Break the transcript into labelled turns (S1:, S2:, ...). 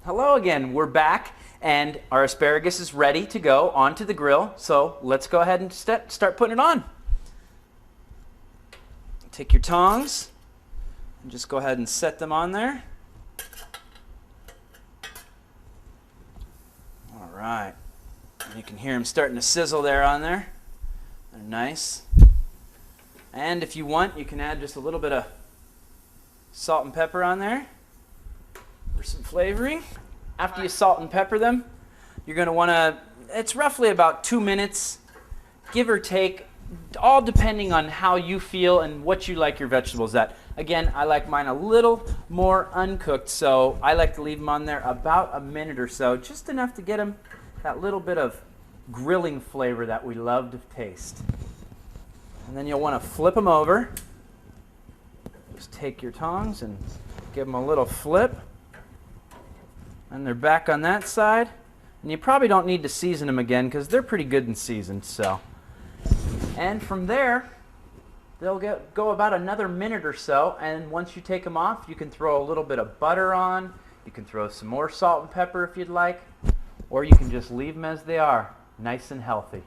S1: Hello again. We're back and our asparagus is ready to go onto the grill. So let's go ahead and start putting it on. Take your tongs and just go ahead and set them on there. All right. And you can hear them starting to sizzle there on there. They're nice. And if you want, you can add just a little bit of salt and pepper on there for some flavoring. After you salt and pepper them, you're going to want to, it's roughly about 2 minutes, give or take, all depending on how you feel and what you like your vegetables at. Again, I like mine a little more uncooked, so I like to leave them on there about a minute or so, just enough to get them that little bit of grilling flavor that we love to taste. And then you'll want to flip them over. Just take your tongs and give them a little flip. And they're back on that side. And you probably don't need to season them again because they're pretty good and seasoned. So, and from there, they'll go about another minute or so. And once you take them off, you can throw a little bit of butter on. You can throw some more salt and pepper if you'd like. Or you can just leave them as they are, nice and healthy.